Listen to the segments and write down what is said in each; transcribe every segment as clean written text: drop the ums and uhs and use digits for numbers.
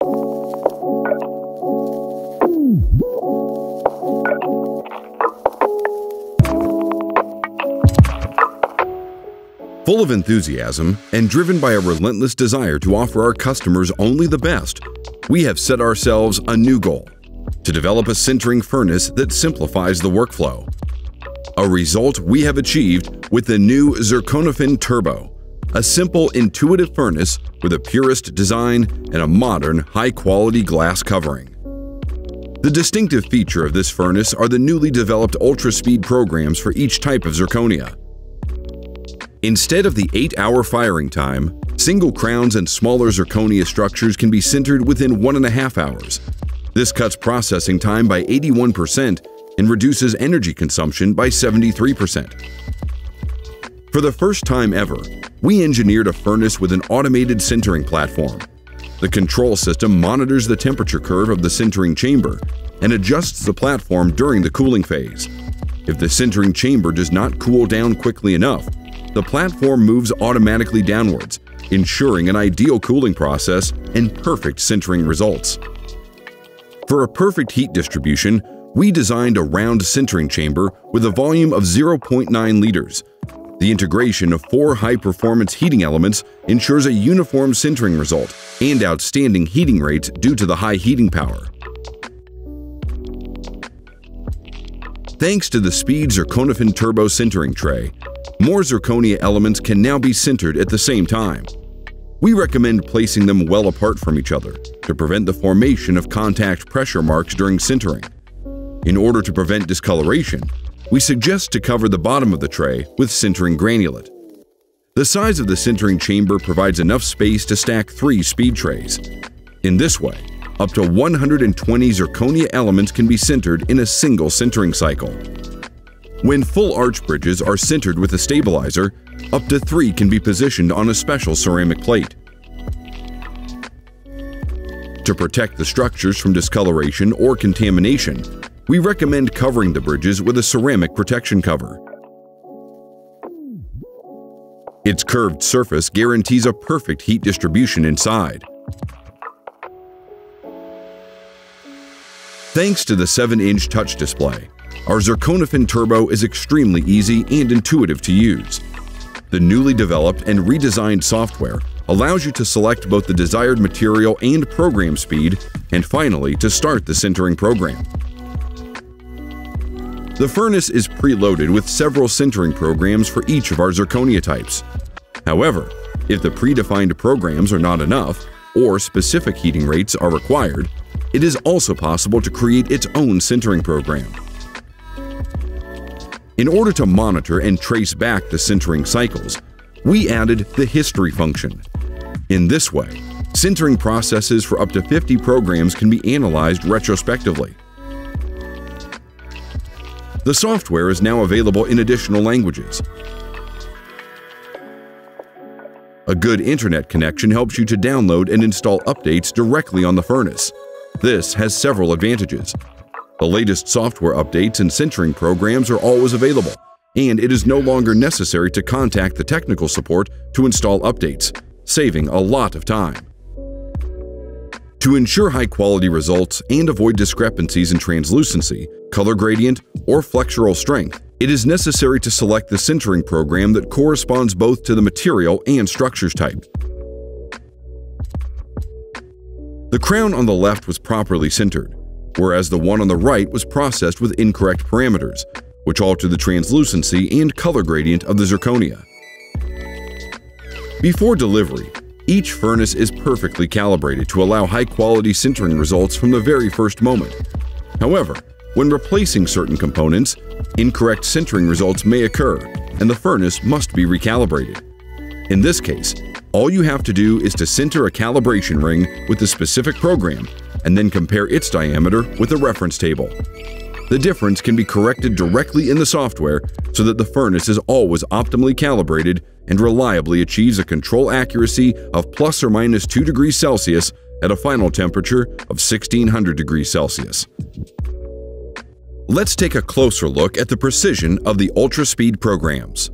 Full of enthusiasm and driven by a relentless desire to offer our customers only the best, we have set ourselves a new goal: to develop a sintering furnace that simplifies the workflow. A result we have achieved with the new Zirkonofen Turbo, a simple, intuitive furnace with a purist design and a modern, high-quality glass covering. The distinctive feature of this furnace are the newly developed ultra-speed programs for each type of zirconia. Instead of the 8-hour firing time, single crowns and smaller zirconia structures can be sintered within 1.5 hours. This cuts processing time by 81% and reduces energy consumption by 73%. For the first time ever, we engineered a furnace with an automated sintering platform. The control system monitors the temperature curve of the sintering chamber and adjusts the platform during the cooling phase. If the sintering chamber does not cool down quickly enough, the platform moves automatically downwards, ensuring an ideal cooling process and perfect sintering results. For a perfect heat distribution, we designed a round sintering chamber with a volume of 0.9 liters. The integration of 4 high-performance heating elements ensures a uniform sintering result and outstanding heating rates due to the high heating power. Thanks to the Speed Zirkonofen Turbo sintering tray, more zirconia elements can now be sintered at the same time. We recommend placing them well apart from each other to prevent the formation of contact pressure marks during sintering. In order to prevent discoloration, we suggest to cover the bottom of the tray with sintering granulate. The size of the sintering chamber provides enough space to stack 3 speed trays. In this way, up to 120 zirconia elements can be sintered in a single sintering cycle. When full arch bridges are sintered with a stabilizer, up to 3 can be positioned on a special ceramic plate. To protect the structures from discoloration or contamination, we recommend covering the bridges with a ceramic protection cover. Its curved surface guarantees a perfect heat distribution inside. Thanks to the 7-inch touch display, our Zirkonofen Turbo is extremely easy and intuitive to use. The newly developed and redesigned software allows you to select both the desired material and program speed, and finally to start the sintering program. The furnace is preloaded with several sintering programs for each of our zirconia types. However, if the predefined programs are not enough, or specific heating rates are required, it is also possible to create its own sintering program. In order to monitor and trace back the sintering cycles, we added the history function. In this way, sintering processes for up to 50 programs can be analyzed retrospectively. The software is now available in additional languages. A good internet connection helps you to download and install updates directly on the furnace. This has several advantages. The latest software updates and sintering programs are always available, and it is no longer necessary to contact the technical support to install updates, saving a lot of time. To ensure high-quality results and avoid discrepancies in translucency, color gradient, or flexural strength, it is necessary to select the sintering program that corresponds both to the material and structures type. The crown on the left was properly sintered, whereas the one on the right was processed with incorrect parameters, which alter the translucency and color gradient of the zirconia. Before delivery, each furnace is perfectly calibrated to allow high-quality sintering results from the very first moment. However, when replacing certain components, incorrect sintering results may occur, and the furnace must be recalibrated. In this case, all you have to do is to sinter a calibration ring with the specific program and then compare its diameter with a reference table. The difference can be corrected directly in the software so that the furnace is always optimally calibrated and reliably achieves a control accuracy of plus or minus 2 degrees Celsius at a final temperature of 1600 degrees Celsius. Let's take a closer look at the precision of the ultra-speed programs.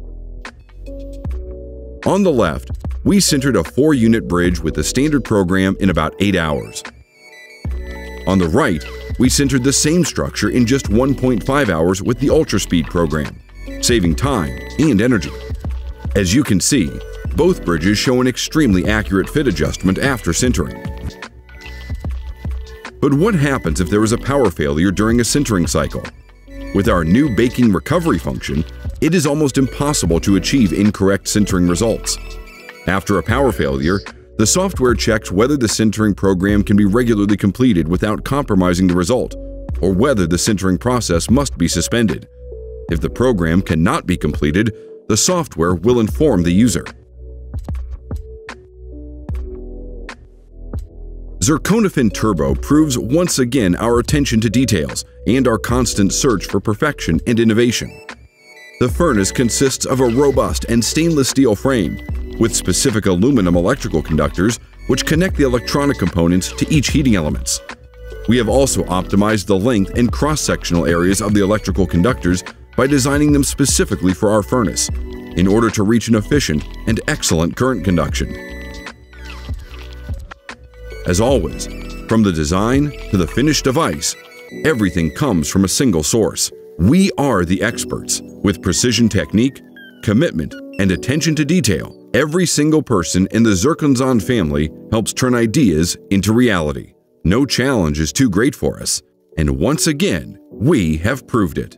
On the left, we sintered a 4-unit bridge with the standard program in about 8 hours. On the right, we sintered the same structure in just 1.5 hours with the UltraSpeed program, saving time and energy. As you can see, both bridges show an extremely accurate fit adjustment after sintering. But what happens if there is a power failure during a sintering cycle? With our new baking recovery function, it is almost impossible to achieve incorrect sintering results. After a power failure, the software checks whether the sintering program can be regularly completed without compromising the result, or whether the sintering process must be suspended. If the program cannot be completed, the software will inform the user. Zirkonofen Turbo proves once again our attention to details and our constant search for perfection and innovation. The furnace consists of a robust and stainless steel frame with specific aluminum electrical conductors which connect the electronic components to each heating elements. We have also optimized the length and cross-sectional areas of the electrical conductors by designing them specifically for our furnace in order to reach an efficient and excellent current conduction. As always, from the design to the finished device, everything comes from a single source. We are the experts. With precision technique, commitment, and attention to detail, every single person in the Zirkonofen family helps turn ideas into reality. No challenge is too great for us, and once again, we have proved it.